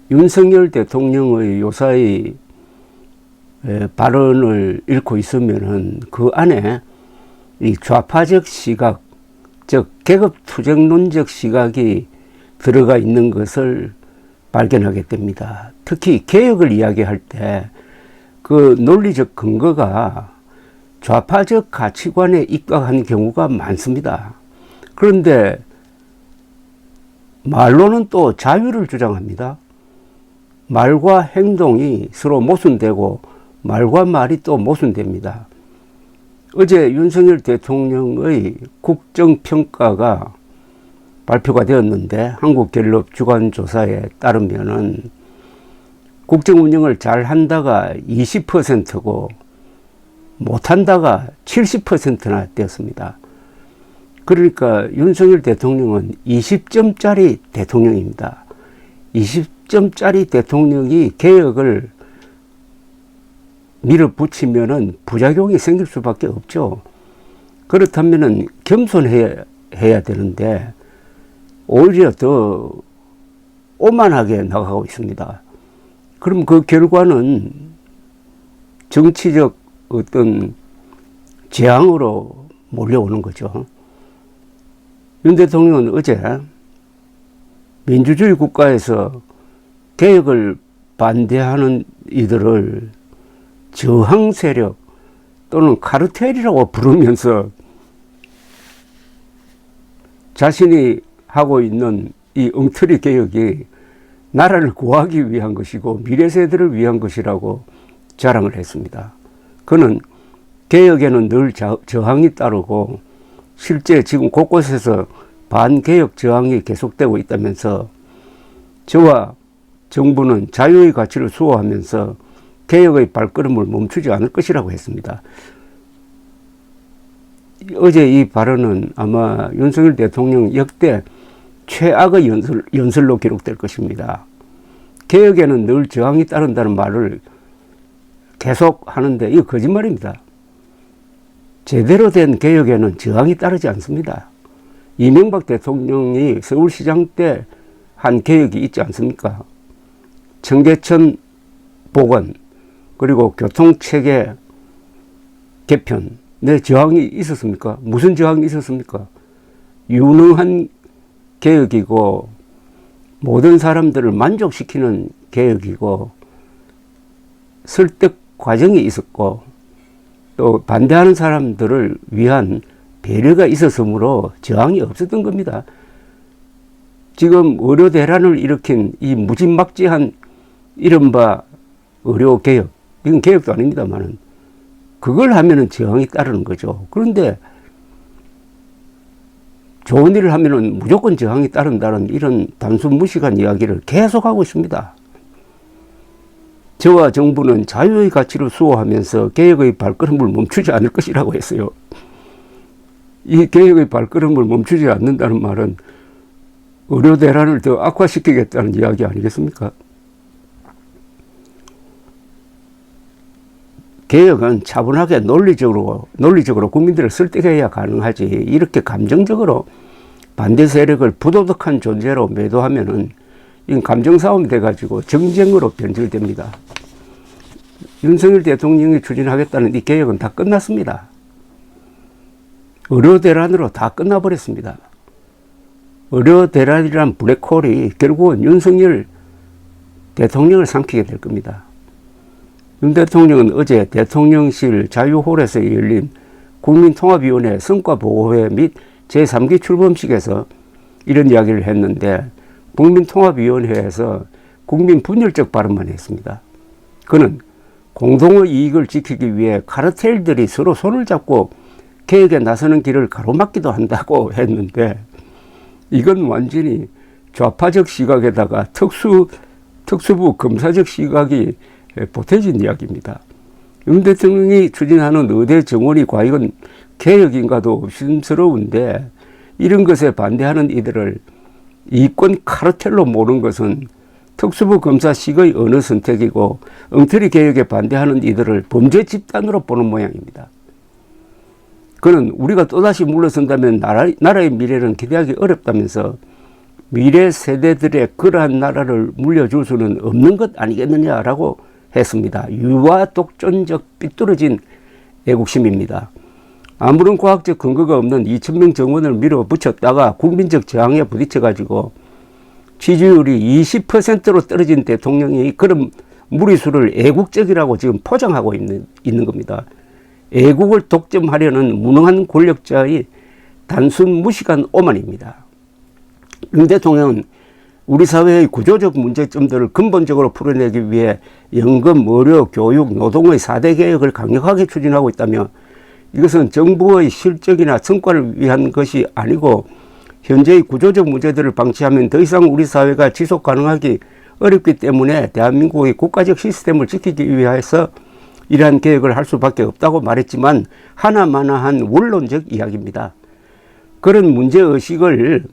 윤석열 대통령의 요사이 발언을 읽고 있으면은 그 안에 이 좌파적 시각, 즉 계급투쟁론적 시각이 들어가 있는 것을 발견하게 됩니다. 특히 개혁을 이야기할 때 그 논리적 근거가 좌파적 가치관에 입각한 경우가 많습니다. 그런데 말로는 또 자유를 주장합니다. 말과 행동이 서로 모순되고 말과 말이 또 모순됩니다. 어제 윤석열 대통령의 국정평가가 발표가 되었는데 한국갤럽 주간조사에 따르면은 국정 운영을 잘 한다가 20%고 못한다가 70%나 되었습니다. 그러니까 윤석열 대통령은 20점짜리 대통령입니다. 20점짜리 대통령이 개혁을 밀어붙이면은 부작용이 생길 수밖에 없죠. 그렇다면은 겸손해야 되는데 오히려 더 오만하게 나가고 있습니다. 그럼 그 결과는 정치적 어떤 재앙으로 몰려오는 거죠. 윤 대통령은 어제 민주주의 국가에서 개혁을 반대하는 이들을 저항 세력 또는 카르텔이라고 부르면서 자신이 하고 있는 이 엉터리 개혁이 나라를 구하기 위한 것이고 미래 세대를 위한 것이라고 자랑을 했습니다. 그는 개혁에는 늘 저항이 따르고 실제 지금 곳곳에서 반개혁 저항이 계속되고 있다면서 저와 정부는 자유의 가치를 수호하면서 개혁의 발걸음을 멈추지 않을 것이라고 했습니다. 어제 이 발언은 아마 윤석열 대통령 역대 최악의 연설로 기록될 것입니다. 개혁에는 늘 저항이 따른다는 말을 계속 하는데 이거 거짓말입니다. 제대로 된 개혁에는 저항이 따르지 않습니다. 이명박 대통령이 서울시장 때 한 개혁이 있지 않습니까? 청계천 복원 그리고 교통체계 개편 내 저항이 있었습니까? 무슨 저항이 있었습니까? 유능한 개혁이고 모든 사람들을 만족시키는 개혁이고 설득 과정이 있었고 또 반대하는 사람들을 위한 배려가 있었으므로 저항이 없었던 겁니다. 지금 의료 대란을 일으킨 이 무지막지한 이른바 의료개혁, 이건 개혁도 아닙니다만은 그걸 하면은 저항이 따르는 거죠. 그런데 좋은 일을 하면은 무조건 저항이 따른다는 이런 단순 무식한 이야기를 계속하고 있습니다. 저와 정부는 자유의 가치를 수호하면서 개혁의 발걸음을 멈추지 않을 것이라고 했어요. 이 개혁의 발걸음을 멈추지 않는다는 말은 의료 대란을 더 악화시키겠다는 이야기 아니겠습니까? 개혁은 차분하게 논리적으로 국민들을 설득해야 가능하지 이렇게 감정적으로 반대 세력을 부도덕한 존재로 매도하면은 이건 감정싸움이 돼가지고 정쟁으로 변질됩니다. 윤석열 대통령이 추진하겠다는 이 개혁은 다 끝났습니다. 의료 대란으로 다 끝나버렸습니다. 의료 대란이란 블랙홀이 결국은 윤석열 대통령을 삼키게 될 겁니다. 윤 대통령은 어제 대통령실 자유홀에서 열린 국민통합위원회 성과보고회 및 제3기 출범식에서 이런 이야기를 했는데 국민통합위원회에서 국민 분열적 발언만 했습니다. 그는 공동의 이익을 지키기 위해 카르텔들이 서로 손을 잡고 개혁에 나서는 길을 가로막기도 한다고 했는데 이건 완전히 좌파적 시각에다가 특수부 검사적 시각이 보태진 이야기입니다. 윤 대통령이 추진하는 의대 정원이 과연 개혁인가도 의심스러운데 이런 것에 반대하는 이들을 이권 카르텔로 모는 것은 특수부 검사식의 어느 선택이고 엉터리 개혁에 반대하는 이들을 범죄 집단으로 보는 모양입니다. 그는 우리가 또다시 물러선다면 나라의 미래는 기대하기 어렵다면서 미래 세대들의 그러한 나라를 물려줄 수는 없는 것 아니겠느냐라고 했습니다. 유아 독존적 삐뚤어진 애국심입니다. 아무런 과학적 근거가 없는 2,000명 정원을 밀어붙였다가 국민적 저항에 부딪혀가지고 지지율이 20%로 떨어진 대통령이 그런 무리수를 애국적이라고 지금 포장하고 있는 겁니다. 애국을 독점하려는 무능한 권력자의 단순 무식한 오만입니다. 윤 대통령은 우리 사회의 구조적 문제점들을 근본적으로 풀어내기 위해 연금, 의료, 교육, 노동의 4대 개혁을 강력하게 추진하고 있다며 이것은 정부의 실적이나 성과를 위한 것이 아니고 현재의 구조적 문제들을 방치하면 더 이상 우리 사회가 지속 가능하기 어렵기 때문에 대한민국의 국가적 시스템을 지키기 위해서 이러한 계획을 할 수밖에 없다고 말했지만 하나마나한 원론적 이야기입니다. 그런 문제의식을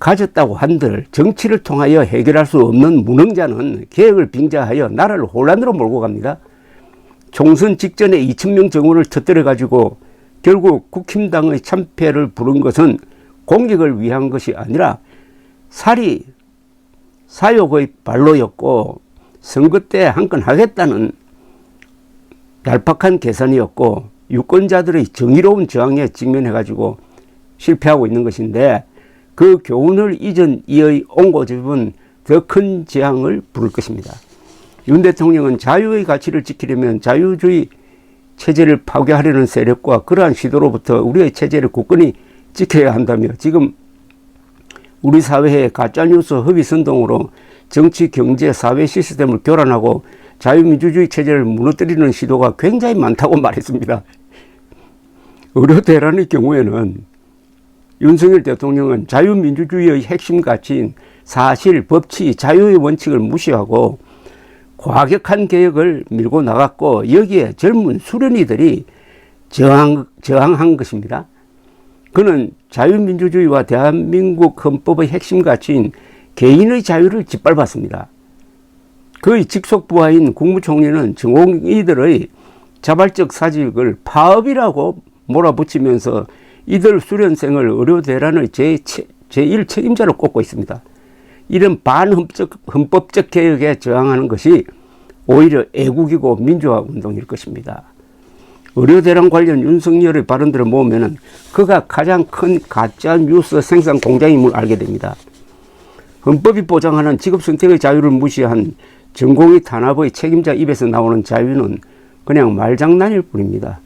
가졌다고 한들 정치를 통하여 해결할 수 없는 무능자는 계획을 빙자하여 나라를 혼란으로 몰고 갑니다. 총선 직전에 2,000명 정원을 터뜨려 가지고 결국 국힘당의 참패를 부른 것은 공격을 위한 것이 아니라 사욕의 발로였고 선거 때 한 건 하겠다는 얄팍한 계산이었고 유권자들의 정의로운 저항에 직면해 가지고 실패하고 있는 것인데 그 교훈을 잊은 이의 옹고집은 더 큰 재앙을 부를 것입니다. 윤 대통령은 자유의 가치를 지키려면 자유주의 체제를 파괴하려는 세력과 그러한 시도로부터 우리의 체제를 굳건히 지켜야 한다며 지금 우리 사회의 가짜뉴스 허위 선동으로 정치, 경제, 사회 시스템을 교란하고 자유민주주의 체제를 무너뜨리는 시도가 굉장히 많다고 말했습니다. 의료 대란의 경우에는 윤석열 대통령은 자유민주주의의 핵심 가치인 사실, 법치, 자유의 원칙을 무시하고 과격한 개혁을 밀고 나갔고 여기에 젊은 수련이들이 저항한 것입니다. 그는 자유민주주의와 대한민국 헌법의 핵심 가치인 개인의 자유를 짓밟았습니다. 그의 직속 부하인 국무총리는 전공의들의 자발적 사직을 파업이라고 몰아붙이면서 이들 수련생을 의료대란의 제1 책임자로 꼽고 있습니다. 이런 반헌법적 개혁에 저항하는 것이 오히려 애국이고 민주화 운동일 것입니다. 의료대란 관련 윤석열의 발언들을 모으면 그가 가장 큰 가짜 뉴스 생산 공장임을 알게 됩니다. 헌법이 보장하는 직업선택의 자유를 무시한 전공의 탄압의 책임자 입에서 나오는 자유는 그냥 말장난일 뿐입니다.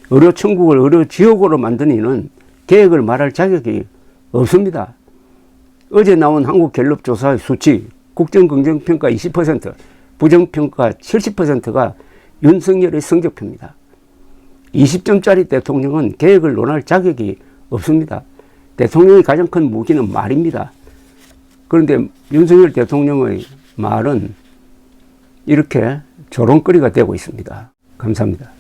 의료천국을 의료지옥으로 만든 이는 계획을 말할 자격이 없습니다. 어제 나온 한국갤럽조사의 수치, 국정긍정평가 20%, 부정평가 70%가 윤석열의 성적표입니다. 20점짜리 대통령은 계획을 논할 자격이 없습니다. 대통령의 가장 큰 무기는 말입니다. 그런데 윤석열 대통령의 말은 이렇게 조롱거리가 되고 있습니다. 감사합니다.